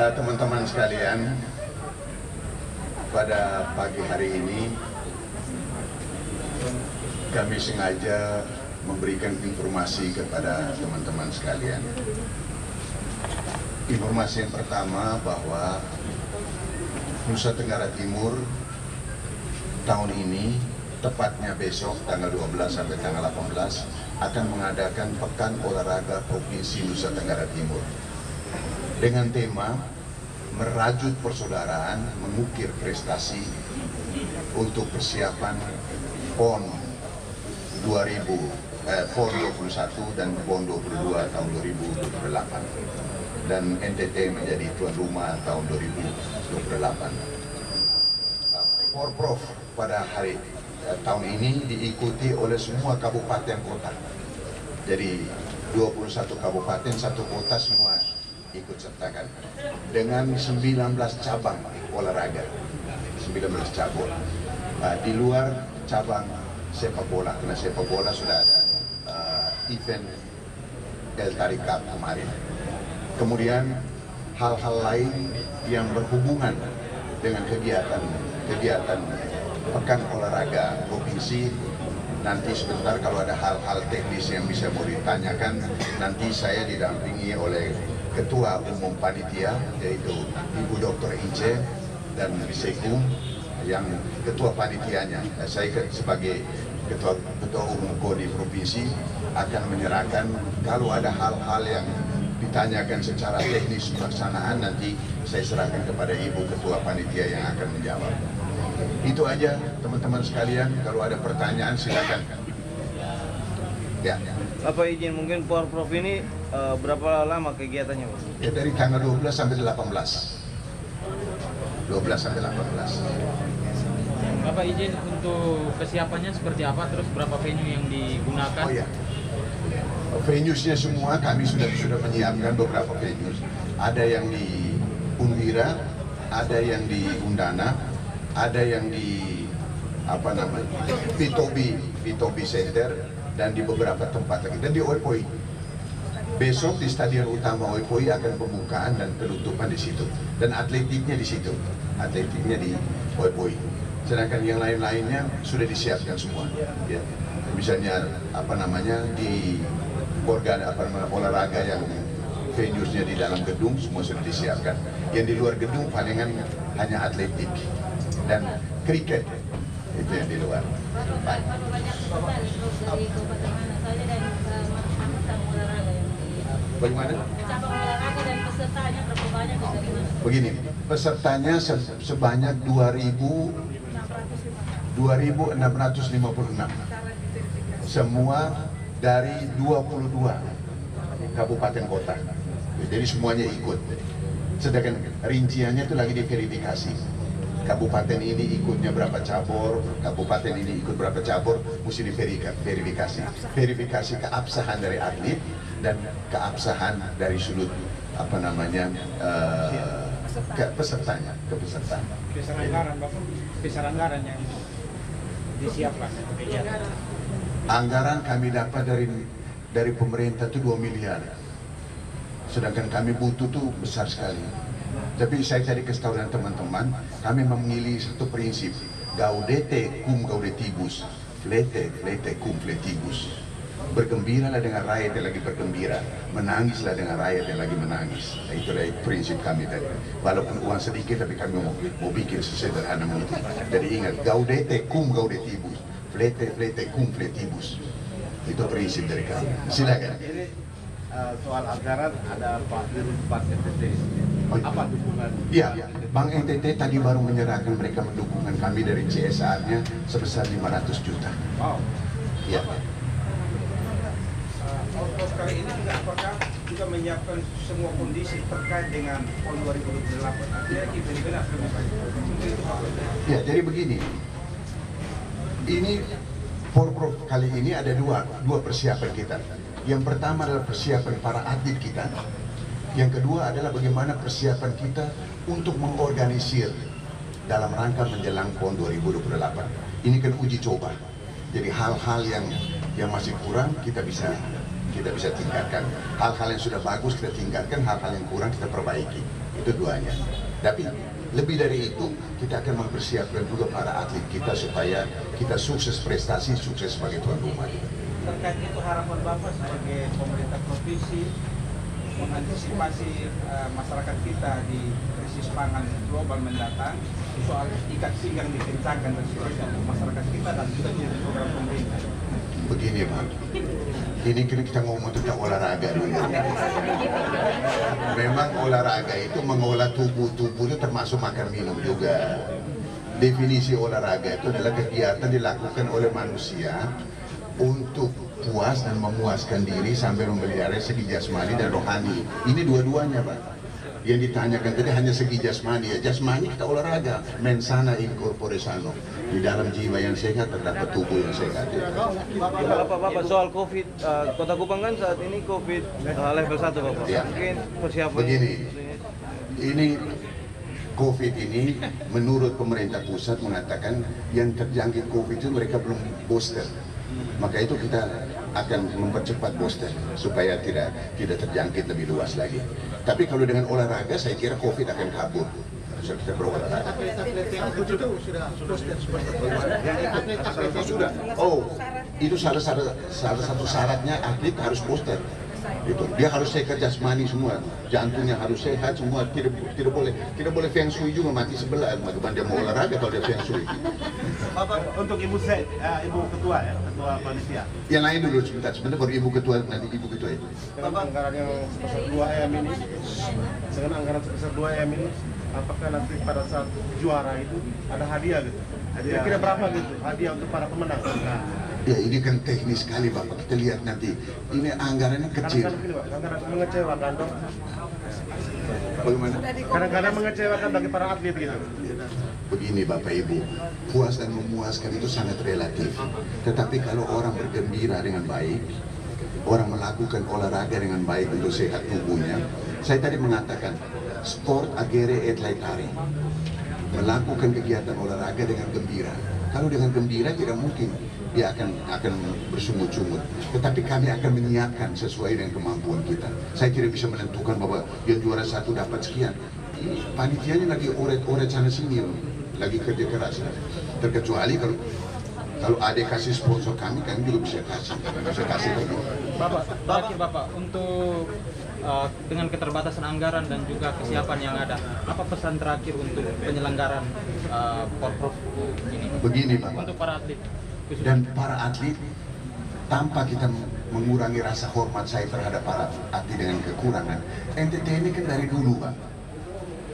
Teman-teman sekalian, pada pagi hari ini kami sengaja memberikan informasi kepada teman-teman sekalian. Informasi yang pertama bahwa Nusa Tenggara Timur tahun ini, tepatnya besok tanggal 12 sampai tanggal 18, akan mengadakan Pekan Olahraga Provinsi Nusa Tenggara Timur dengan tema merajut persaudaraan, mengukir prestasi untuk persiapan PON 21 dan PON 22 tahun 2028, dan NTT menjadi tuan rumah tahun 2028. Porprov pada hari tahun ini diikuti oleh semua kabupaten kota. Jadi 21 kabupaten, satu kota semua ikut sertakan dengan 19 cabang olahraga, 19 cabang. Di luar cabang sepak bola, karena sepak bola sudah ada event El Tarik Cup kemarin. Kemudian hal-hal lain yang berhubungan dengan kegiatan Pekan Olahraga Provinsi. Nanti sebentar kalau ada hal-hal teknis yang bisa mau ditanyakan, nanti saya didampingi oleh Ketua Umum Panitia, yaitu Ibu Dr. Ice dan Sekung yang Ketua Panitianya. Saya sebagai Ketua Umum KONI Provinsi akan menyerahkan kalau ada hal-hal yang ditanyakan secara teknis pelaksanaan, nanti saya serahkan kepada Ibu Ketua Panitia yang akan menjawab. Itu aja teman-teman sekalian, kalau ada pertanyaan silakan. Ya. Bapak izin, mungkin Porprov ini berapa lama kegiatannya, Pak? Ya, dari tanggal 12 sampai 18. 12 sampai 18. Bapak izin, untuk kesiapannya seperti apa, terus berapa venue yang digunakan? Oh ya, venues-nya semua kami sudah menyiapkan beberapa venues. Ada yang di Undira, ada yang di Undana, ada yang di Pitobi Center, dan di beberapa tempat lagi, dan di Oipoi. Besok di Stadion Utama Oipoi akan pembukaan dan penutupan di situ, dan atletiknya di situ, atletiknya di Oipoi. Sedangkan yang lain-lainnya sudah disiapkan semua. Ya. Misalnya di olahraga yang venues-nya di dalam gedung semua sudah disiapkan. Yang di luar gedung palingan hanya atletik dan kriket, itu yang di luar. Baik. Bagaimana? Begini, pesertanya sebanyak 2.656, semua dari 22 kabupaten kota. Jadi semuanya ikut. Sedangkan rinciannya itu lagi diverifikasi. Kabupaten ini ikutnya berapa cabur, kabupaten ini ikut berapa cabur, mesti diverifikasi. Verifikasi keabsahan dari atlet dan keabsahan dari sudut pesertanya, kepesertaan. Besar anggaran yang disiapkan. Anggaran kami dapat dari pemerintah itu 2 miliar. Sedangkan kami butuh tuh besar sekali. Tapi saya tadi kasih tahu dengan teman-teman, kami memilih satu prinsip, gaudete cum gaudetibus, flete cum fletibus. Bergembiralah dengan rakyat yang lagi bergembira, menangislah dengan rakyat yang lagi menangis. Nah, itulah prinsip kami tadi. Walaupun uang sedikit, tapi kami mau bikin sesederhana mungkin. Jadi ingat, gaudete cum gaudetibus, flete cum fletibus. Itu prinsip dari kami. Silakan. Soal anggaran ada Pak Dirut Bank NTT. Apa dukungan? Iya, Bank NTT tadi baru menyerahkan mereka dukungan kami dari CSR-nya sebesar 500 juta. Wow. Iya. Porprov kali ini juga apakah juga menyiapkan semua kondisi terkait dengan PON 2028? Artinya event-event akan dibangun. Ya, jadi begini. Ini Porprov kali ini ada dua persiapan kita. Yang pertama adalah persiapan para atlet kita. Yang kedua adalah bagaimana persiapan kita untuk mengorganisir dalam rangka menjelang PON 2028. Ini kan uji coba. Jadi hal-hal yang masih kurang kita bisa tingkatkan. Hal-hal yang sudah bagus kita tingkatkan, hal-hal yang kurang kita perbaiki. Itu duanya. Tapi lebih dari itu, kita akan mempersiapkan juga para atlet kita supaya kita sukses prestasi, sukses sebagai tuan rumah. Terkait itu harapan Bapak sebagai pemerintah provinsi mengantisipasi masyarakat kita di krisis pangan global mendatang, soal ikat pinggang dikencangkan dan seterusnya untuk masyarakat kita dan juga menjadi program pemerintah. Begini Pak, ini kita ngomong tentang olahraga dulu. Memang olahraga itu mengolah tubuh itu termasuk makan minum juga. Definisi olahraga itu adalah kegiatan dilakukan oleh manusia untuk puas dan memuaskan diri sambil memelihara segi jasmani dan rohani. Ini dua-duanya Pak. Yang ditanyakan tadi hanya segi jasmani ya. Jasmani kita olahraga, mensana in corpore sano. Di dalam jiwa yang sehat terdapat tubuh yang sehat. Bapak soal COVID, Kota Kupang kan saat ini COVID level 1 Bapak. Ya. Mungkin persiapan. Begini, ini COVID ini menurut pemerintah pusat mengatakan yang terjangkit COVID itu mereka belum booster. Maka itu kita akan mempercepat booster supaya tidak terjangkit lebih luas lagi. Tapi kalau dengan olahraga saya kira COVID akan kabur. Kita berolahraga. Sudah. Oh, itu salah satu syaratnya atlet harus booster. Itu dia harus sehat jasmani semua, jantungnya harus sehat semua, tidak boleh feng shui juga mati sebelah. Bagaimana dia mau olahraga kalau dia feng shui? Bapak, untuk Ibu Ketua ya, Ketua Panitia. Yang lain dulu sebentar baru Ibu Ketua, nanti Ibu Ketua itu. Bapak, anggaran yang sebesar 2 M ini, dengan anggaran sebesar 2 M ini, apakah nanti pada saat juara itu ada hadiah gitu? Kira-kira berapa gitu hadiah untuk para pemenang? Nah. Ya ini kan teknis sekali Bapak, kita lihat nanti. Ini anggarannya kecil. Kadang-kadang mengecewakan dong. Bagaimana? Kadang-kadang mengecewakan bagi para atlet gitu. Begini Bapak Ibu, puas dan memuaskan itu sangat relatif. Tetapi kalau orang bergembira dengan baik, orang melakukan olahraga dengan baik untuk sehat tubuhnya, saya tadi mengatakan, sport agere et laetare. Melakukan kegiatan olahraga dengan gembira. Kalau dengan gembira tidak mungkin dia akan bersungut-sungut. Tetapi kami akan menyiapkan sesuai dengan kemampuan kita. Saya tidak bisa menentukan bahwa yang juara 1 dapat sekian. Ini panitianya lagi oret-oret sana sini, lagi kerja keras. Terkecuali kalau ada kasih sponsor kami juga bisa kasih lagi. Terakhir Bapak, untuk dengan keterbatasan anggaran dan juga kesiapan yang ada, apa pesan terakhir untuk penyelenggaran Porprov ini? Begini Bapak. Untuk para atlet. Dan para atlet, tanpa kita mengurangi rasa hormat saya terhadap para atlet dengan kekurangan. NTT ini kan dari dulu Pak,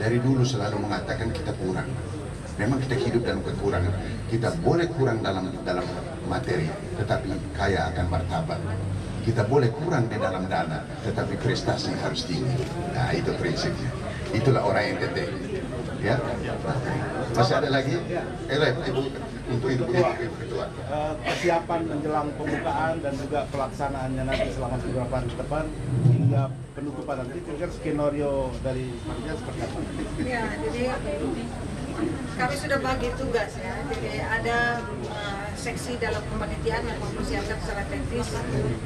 dari dulu selalu mengatakan kita kurang. Memang kita hidup dalam kekurangan. Kita boleh kurang dalam materi, tetapi kaya akan martabat. Kita boleh kurang di dalam dana, tetapi prestasi harus tinggi. Nah itu prinsipnya. Itulah orang NTT. Ya, masih ada lagi? Ibu untuk Ibu Ketua. Kesiapan menjelang pembukaan dan juga pelaksanaannya nanti selama beberapa hari ke depan hingga penutupan nanti, kira-kira skenario dari panitia seperti apa? Ya, jadi kami sudah bagi tugas ya. Jadi ada seksi dalam kepanitiaan yang mempersiapkan secara teknis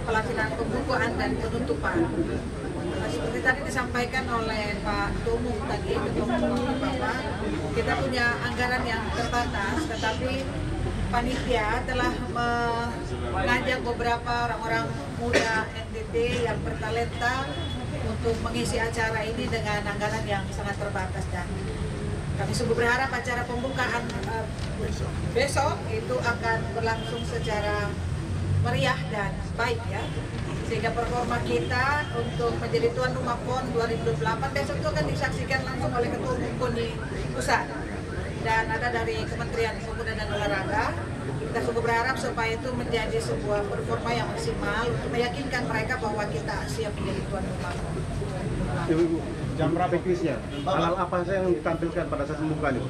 pelaksanaan pembukaan dan penutupan. Seperti tadi disampaikan oleh Pak Tumung tadi, Ketua Umum Bapak, kita punya anggaran yang terbatas, tetapi panitia telah mengajak beberapa orang-orang muda NTT yang bertalenta untuk mengisi acara ini dengan anggaran yang sangat terbatas, dan kami sungguh berharap acara pembukaan besok itu akan berlangsung secara meriah dan baik ya, sehingga performa kita untuk menjadi tuan rumah PON 2028 besok itu akan disaksikan langsung oleh Ketua Umum PON di pusat dan ada dari Kementerian Pemuda dan Olahraga. Kita sungguh berharap supaya itu menjadi sebuah performa yang maksimal untuk meyakinkan mereka bahwa kita siap menjadi tuan rumah. Ibu, jam berapa kuisnya? Hal apa saja yang ditampilkan pada saat pembukaan itu?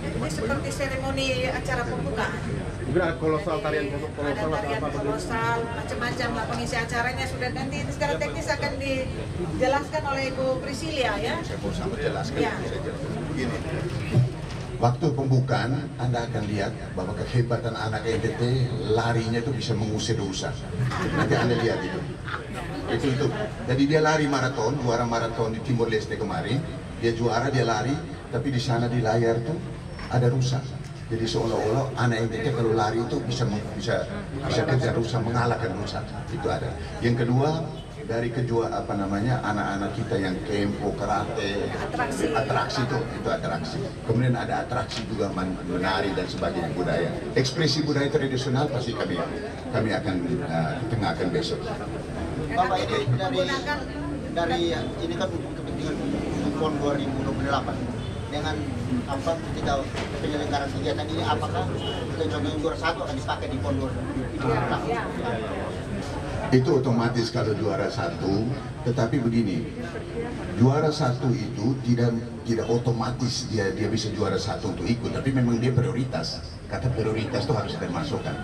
Ini seperti seremoni acara pembukaan. Mungkin ada kolosal, tarian kolosal ada tarian apa kolosal, macam-macam lah pengisi acaranya sudah nanti secara teknis akan dijelaskan oleh Ibu Priscilia ya. Saya mau sama jelaskan, Ya. saya jelaskan begini. Waktu pembukaan, Anda akan lihat bahwa kehebatan anak NTT larinya itu bisa mengusir rusa. Nanti Anda lihat itu. Itu. Jadi dia lari maraton, juara maraton di Timor Leste kemarin. Dia juara, dia lari, tapi di sana di layar tuh ada rusa. Jadi seolah-olah anak NTT kalau lari itu bisa kejar rusa, mengalahkan rusa. Itu ada. Yang kedua, dari anak-anak kita yang kempo, karate, atraksi itu atraksi. Kemudian ada atraksi juga menari dan sebagainya, budaya. Ekspresi budaya tradisional pasti kami akan tengahkan besok. Bapak, ini dari ini kan untuk kepentingan PON 2028 dengan ketika penyelenggaraan kegiatan ini, apakah contohnya juara 1 akan dipakai di PON 2028? Itu otomatis kalau juara 1, tetapi begini, juara 1 itu tidak otomatis dia bisa juara 1 untuk ikut, tapi memang dia prioritas. Kata prioritas itu harus termasukkan.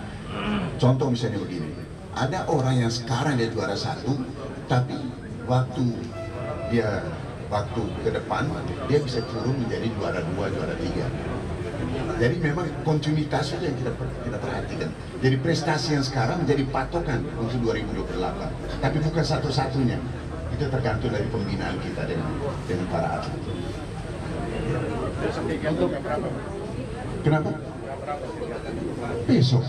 Contoh misalnya begini, ada orang yang sekarang dia juara 1, tapi waktu ke depan dia bisa turun menjadi juara 2, juara 3. Jadi memang kontinuitas itu yang kita perhatikan. Jadi prestasi yang sekarang menjadi patokan untuk 2028. Tapi bukan satu-satunya. Itu tergantung dari pembinaan kita dengan para atlet. Kenapa? Besok.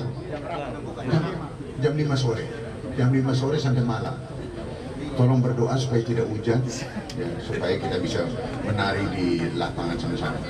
Jam 5 sore. Jam 5 sore sampai malam. Tolong berdoa supaya tidak hujan, ya, supaya kita bisa menari di lapangan sama-sama.